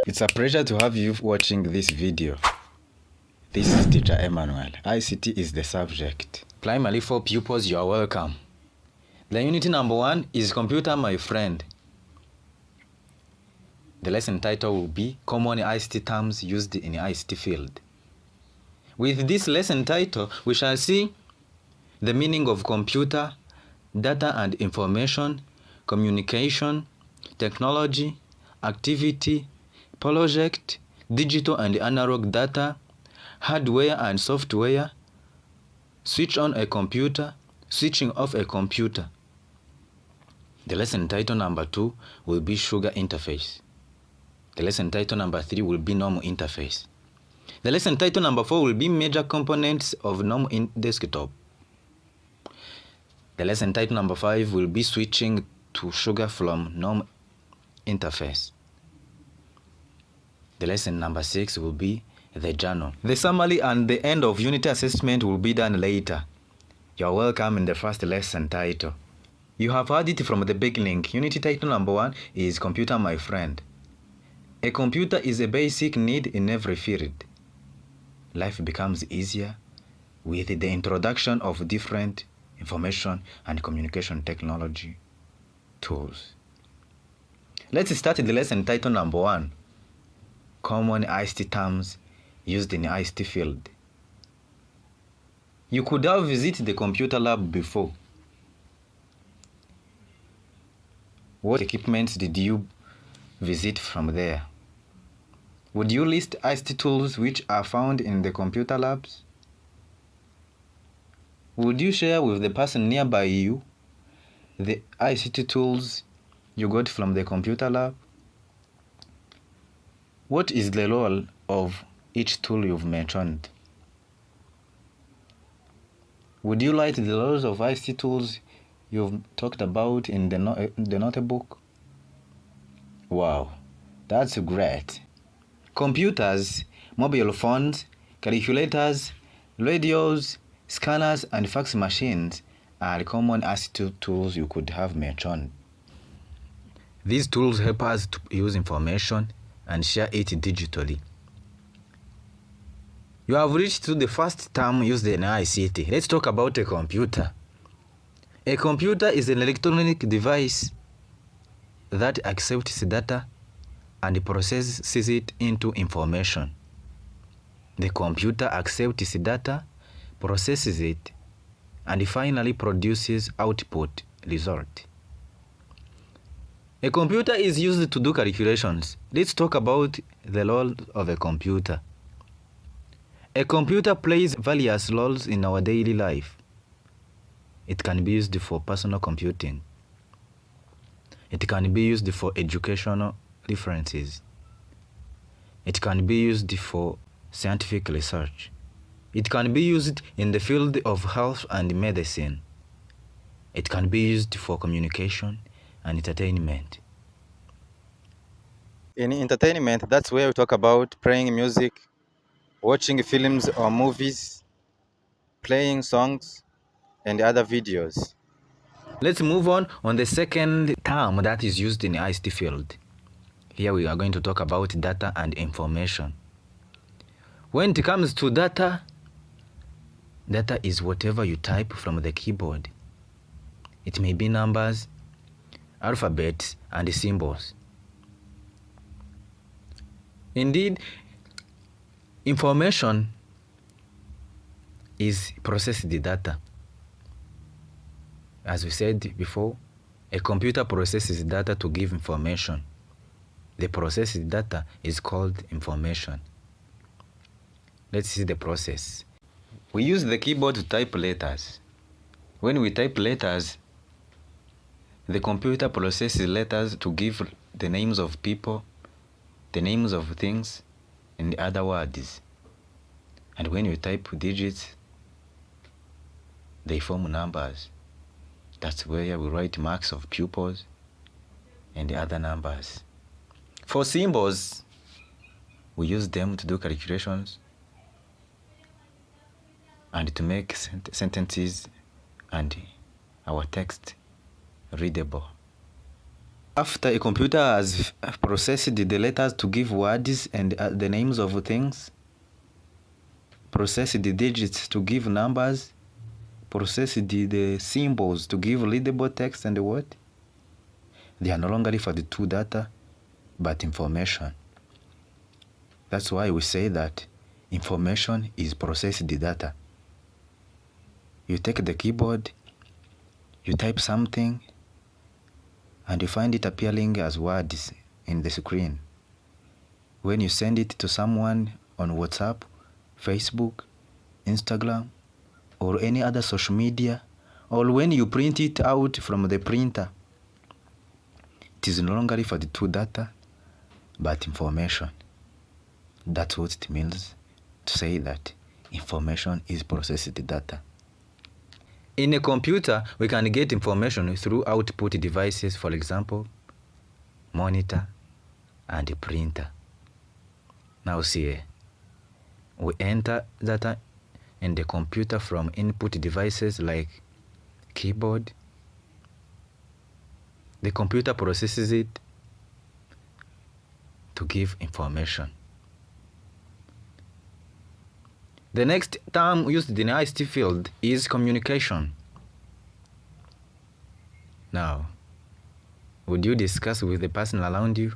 It's a pleasure to have you watching this video. This is Teacher Emmanuel. ICT is the subject. Primary 4 pupils, you are welcome. The unit number 1 is Computer My Friend. The lesson title will be Common ICT Terms Used in the ICT Field. With this lesson title, we shall see the meaning of computer, data and information, communication, technology, activity, project, digital and analog data, hardware and software, switch on a computer, switching off a computer. The lesson title number 2 will be sugar interface. The lesson title number 3 will be normal interface. The lesson title number 4 will be major components of normal desktop. The lesson title number 5 will be switching to sugar from normal interface. The lesson number 6 will be the journal. The summary and the end of unit assessment will be done later. You are welcome in the first lesson title. You have heard it from the beginning. Unit title number 1 is Computer My Friend. A computer is a basic need in every field. Life becomes easier with the introduction of different information and communication technology tools. Let's start the lesson title number 1. Common ICT terms used in the ICT field. You could have visited the computer lab before. What equipment did you visit from there? Would you list ICT tools which are found in the computer labs? Would you share with the person nearby you the ICT tools you got from the computer lab? What is the role of each tool you've mentioned? Would you write the roles of ICT tools you've talked about in the notebook? Wow, that's great. Computers, mobile phones, calculators, radios, scanners, and fax machines are common ICT tools you could have mentioned. These tools help us to use information and share it digitally. You have reached to the first term used in ICT. Let's talk about a computer. A computer is an electronic device that accepts data and processes it into information. The computer accepts data, processes it, and finally produces output result. A computer is used to do calculations. Let's talk about the role of a computer. A computer plays various roles in our daily life. It can be used for personal computing. It can be used for educational references. It can be used for scientific research. It can be used in the field of health and medicine. It can be used for communication and entertainment. In entertainment, that's where we talk about playing music, watching films or movies, playing songs, and other videos. Let's move on the second term that is used in the ICT field. Here we are going to talk about data and information. When it comes to data, data is whatever you type from the keyboard. It may be numbers, alphabets, and symbols. Indeed, information is processed data. As we said before, a computer processes data to give information. The processed data is called information. Let's see the process. We use the keyboard to type letters. When we type letters, the computer processes letters to give the names of people, the names of things, and the other words. And when you type digits, they form numbers. That's where we write marks of pupils and the other numbers. For symbols, we use them to do calculations and to make sentences and our text readable. After a computer has processed the letters to give words and the names of things, processed the digits to give numbers, processed the symbols to give readable text and what? They are no longer referred to data, but information. That's why we say that information is processed data. You take the keyboard, you type something, and you find it appearing as words in the screen. When you send it to someone on WhatsApp, Facebook, Instagram, or any other social media, or when you print it out from the printer, it is no longer referred to data, but information. That's what it means to say that information is processed data. In a computer, we can get information through output devices, for example, monitor and printer. Now see, we enter data in the computer from input devices like keyboard. The computer processes it to give information. The next term used in the ICT field is communication. Now, would you discuss with the person around you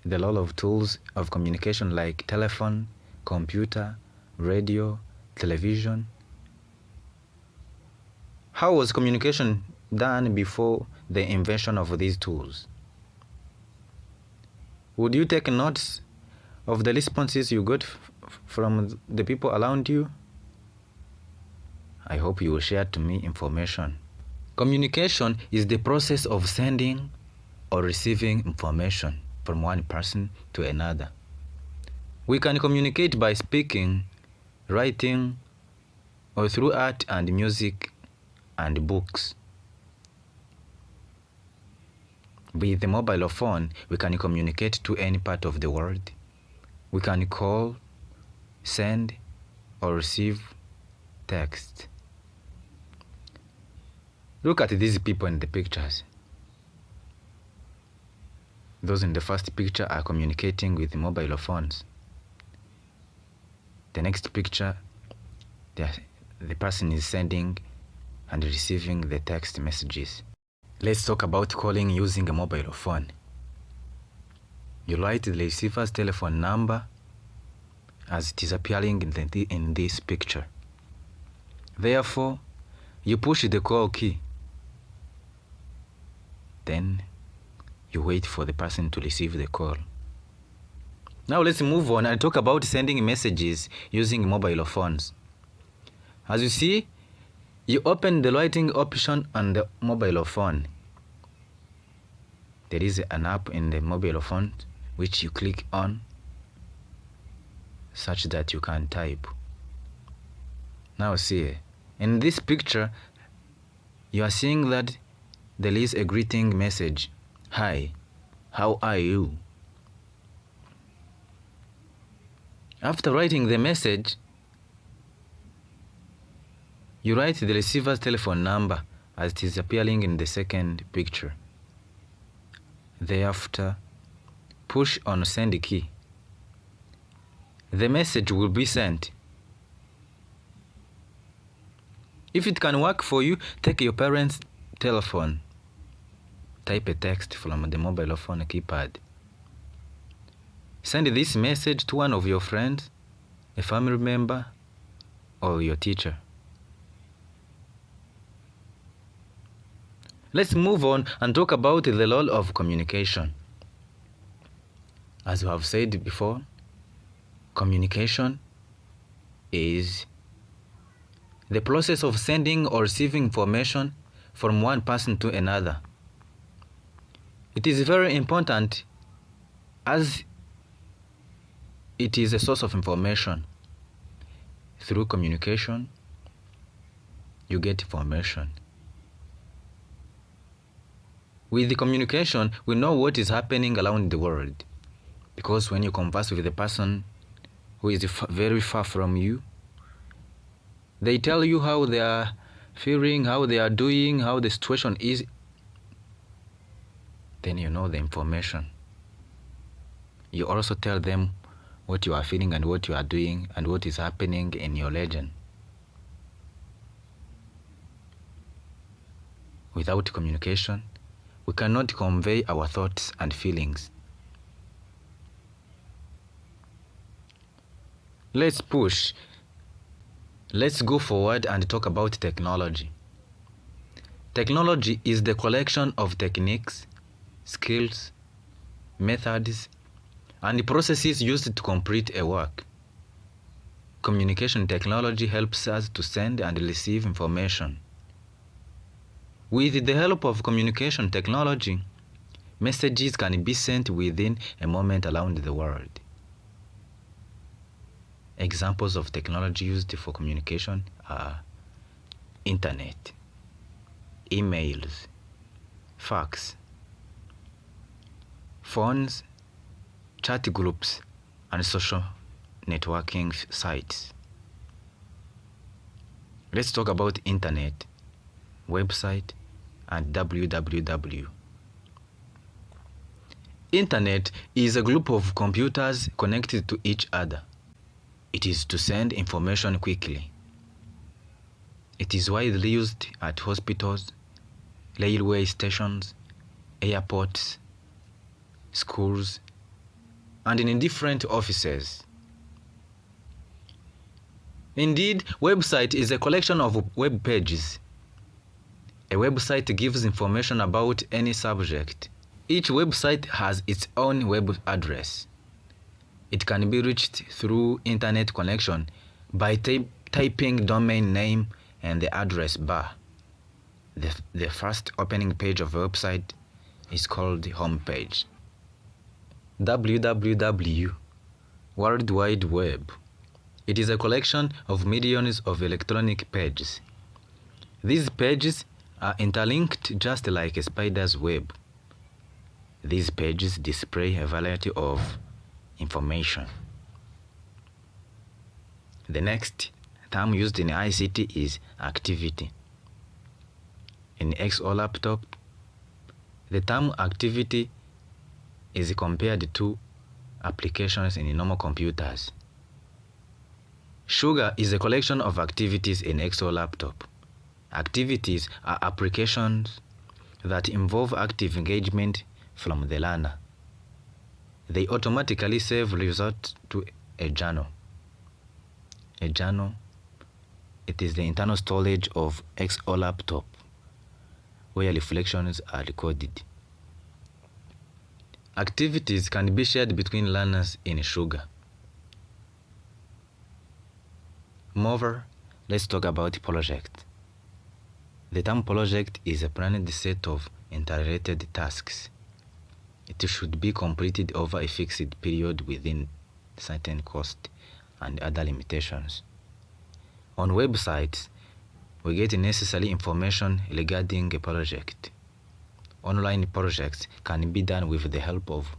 the role of tools of communication like telephone, computer, radio, television? How was communication done before the invention of these tools? Would you take notes of the responses you got from the people around you? I hope you will share to me information. Communication is the process of sending or receiving information from one person to another. We can communicate by speaking, writing, or through art and music and books. With the mobile phone, we can communicate to any part of the world. We can call, send, or receive text. Look at these people in the pictures. Those in the first picture are communicating with mobile phones. The next picture, the person is sending and receiving the text messages. Let's talk about calling using a mobile phone. You write the receiver's telephone number as it is appearing in this picture. Therefore, you push the call key. Then you wait for the person to receive the call. Now let's move on and talk about sending messages using mobile phones. As you see, you open the writing option on the mobile phone. There is an app in the mobile phone which you click on such that you can type. Now see, in this picture, you are seeing that there is a greeting message. Hi, how are you? After writing the message, you write the receiver's telephone number as it is appearing in the second picture. Thereafter, push on send key. The message will be sent. If it can work for you, take your parents' telephone. Type a text from the mobile phone keypad. Send this message to one of your friends, a family member, or your teacher. Let's move on and talk about the role of communication. As we have said before, communication is the process of sending or receiving information from one person to another. It is very important as it is a source of information. Through communication, you get information. With the communication, we know what is happening around the world. Because when you converse with a person who is very far from you, they tell you how they are feeling, how they are doing, how the situation is then you know the information. You also tell them what you are feeling and what you are doing and what is happening in your region. Without communication, we cannot convey our thoughts and feelings. Let's push. Let's go forward and talk about technology. Technology is the collection of techniques, skills, methods, and processes used to complete a work. Communication technology helps us to send and receive information. With the help of communication technology, messages can be sent within a moment around the world. Examples of technology used for communication are internet, emails, fax, phones, chat groups, and social networking sites. Let's talk about internet, website, and www. Internet is a group of computers connected to each other. It is to send information quickly. It is widely used at hospitals, railway stations, airports, schools, and in different offices. Indeed, website is a collection of web pages. A website gives information about any subject. Each website has its own web address. It can be reached through internet connection by typing domain name and the address bar. The first opening page of a website is called the home page. www, World Wide Web. It is a collection of millions of electronic pages. These pages are interlinked just like a spider's web. These pages display a variety of information. The next term used in ICT is activity. In XO laptop, the term activity is compared to applications in normal computers. Sugar is a collection of activities in XO laptop. Activities are applications that involve active engagement from the learner. They automatically save results to a journal. A journal, it is the internal storage of XO laptop where reflections are recorded. Activities can be shared between learners in Sugar. Moreover, let's talk about project. The term project is a planned set of interrelated tasks. It should be completed over a fixed period within certain cost and other limitations. On websites, we get necessary information regarding a project. Online projects can be done with the help of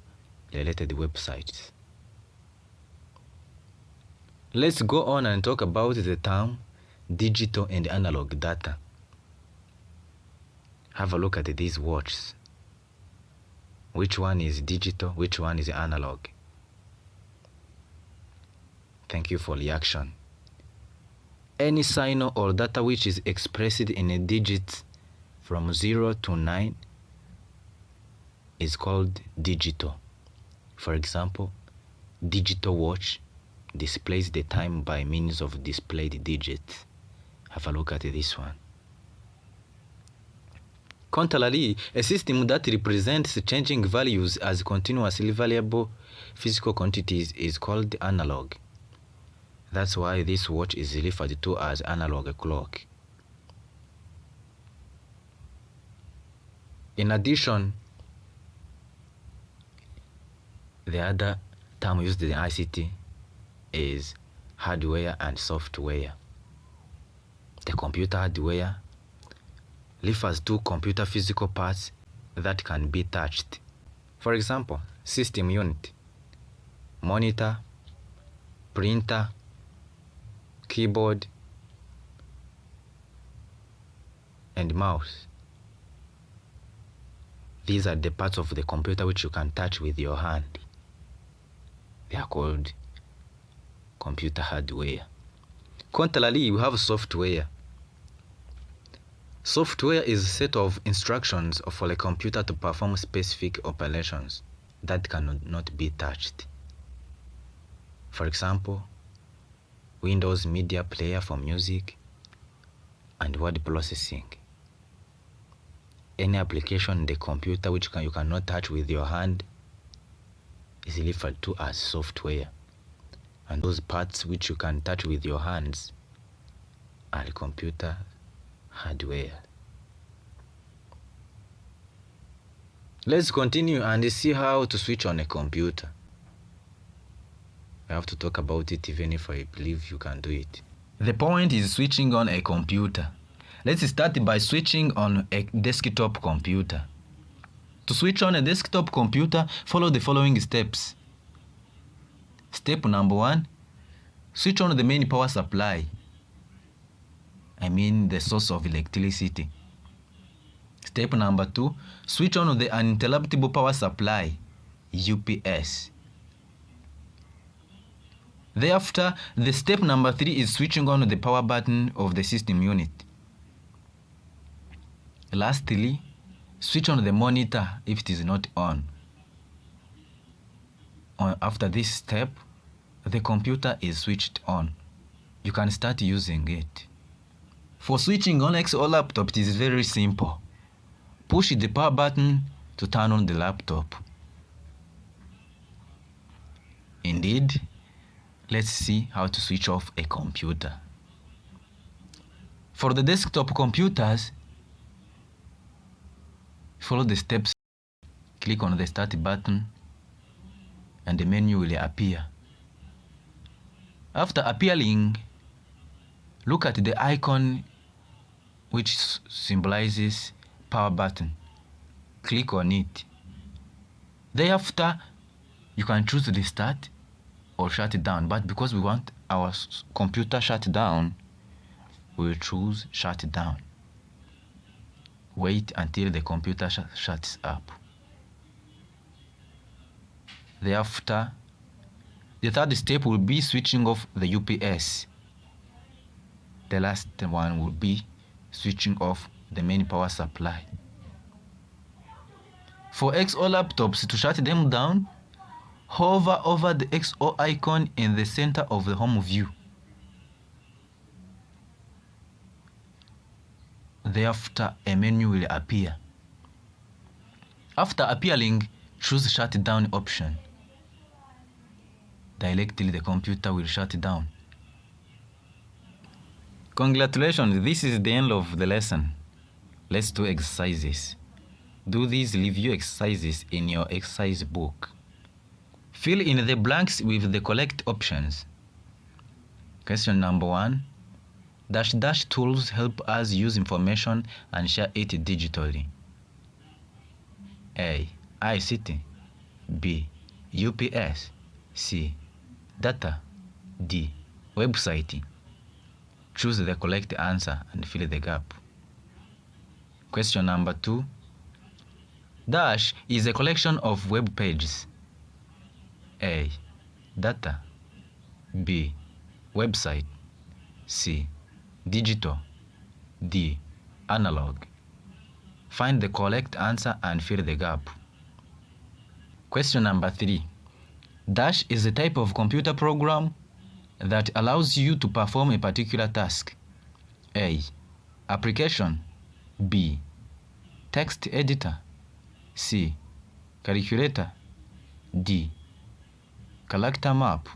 related websites. Let's go on and talk about the term digital and analog data. Have a look at these words. Which one is digital? Which one is analog? Thank you for reaction. Any signal or data which is expressed in a digit from 0 to 9 is called digital. For example, digital watch displays the time by means of displayed digits. Have a look at this one. Contrarily, a system that represents changing values as continuously variable physical quantities is called analog. That's why this watch is referred to as analog clock. In addition, the other term used in ICT is hardware and software. The computer hardware refers to computer physical parts that can be touched. For example, system unit, monitor, printer, keyboard, and mouse. These are the parts of the computer which you can touch with your hand. They are called computer hardware. Contrarily, we have software. Software is a set of instructions for a computer to perform specific operations that cannot be touched. For example, Windows Media Player for music and word processing. Any application in the computer which you cannot touch with your hand is referred to as software. And those parts which you can touch with your hands are computer hardware. Let's continue and see how to switch on a computer. I have to talk about it even if I believe you can do it. The point is switching on a computer. Let's start by switching on a desktop computer. To switch on a desktop computer, follow the following steps. Step number 1, switch on the main power supply. I mean the source of electricity. Step number 2, switch on the uninterruptible power supply, UPS. Thereafter, the step number 3 is switching on the power button of the system unit. Lastly, switch on the monitor if it is not on. After this step, the computer is switched on. You can start using it. For switching on XO laptop, it is very simple. Push the power button to turn on the laptop. Indeed, let's see how to switch off a computer. For the desktop computers, follow the steps. Click on the Start button and the menu will appear. After appearing, look at the icon which symbolizes power button. Click on it. Thereafter, you can choose the start or shut it down, but because we want our computer shut down, we will choose shut down. Wait until the computer shuts up. Thereafter, the third step will be switching off the UPS. The last one will be switching off the main power supply. For XO laptops, to shut them down, hover over the XO icon in the center of the home view. Thereafter, a menu will appear. After appearing, choose Shut Down option. Directly the computer will shut down. Congratulations, this is the end of the lesson. Let's do exercises. Do these review exercises in your exercise book. Fill in the blanks with the correct options. Question number 1. Dash tools help us use information and share it digitally. A. ICT. B. UPS. C. Data. D. Website. Choose the correct answer and fill the gap. Question number 2. Dash is a collection of web pages. A. Data. B. Website. C. Digital. D. Analog. Find the correct answer and fill the gap. Question number 3. Dash is a type of computer program that allows you to perform a particular task. A. Application. B. Text editor. C. Calculator. D. Character map.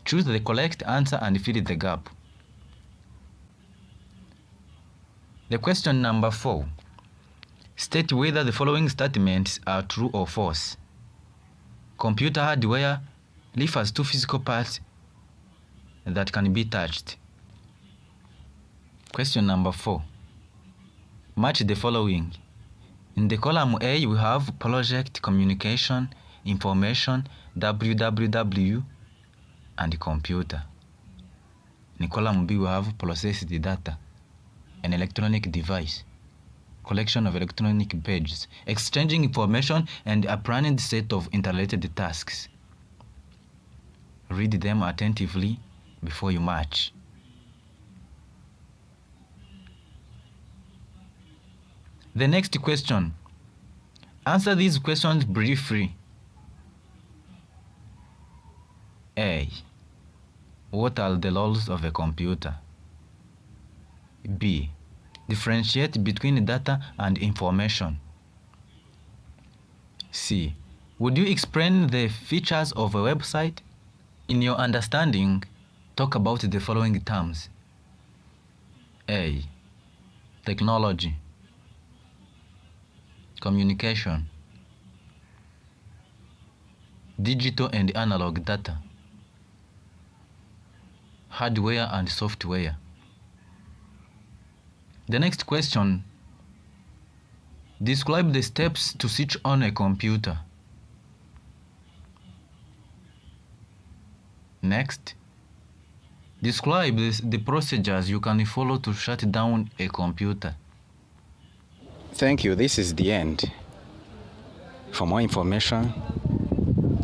Choose the correct answer and fill the gap. The question number 4. State whether the following statements are true or false. Computer hardware refers to physical parts that can be touched. Question number 4. Match the following. In the column A, we have project, communication, information, www, and computer. In column B, we have processed data, an electronic device. collection of electronic pages, exchanging information, and a planned set of interrelated tasks. Read them attentively before you march. The next question. Answer these questions briefly. A. What are the roles of a computer? B. Differentiate between data and information. C. Would you explain the features of a website? In your understanding, talk about the following terms. A. Technology, communication, digital and analog data, hardware and software. The next question. Describe the steps to switch on a computer. Next, describe the procedures you can follow to shut down a computer. Thank you. This is the end. For more information,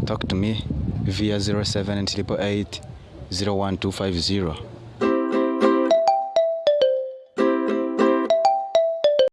talk to me via 0788 01250.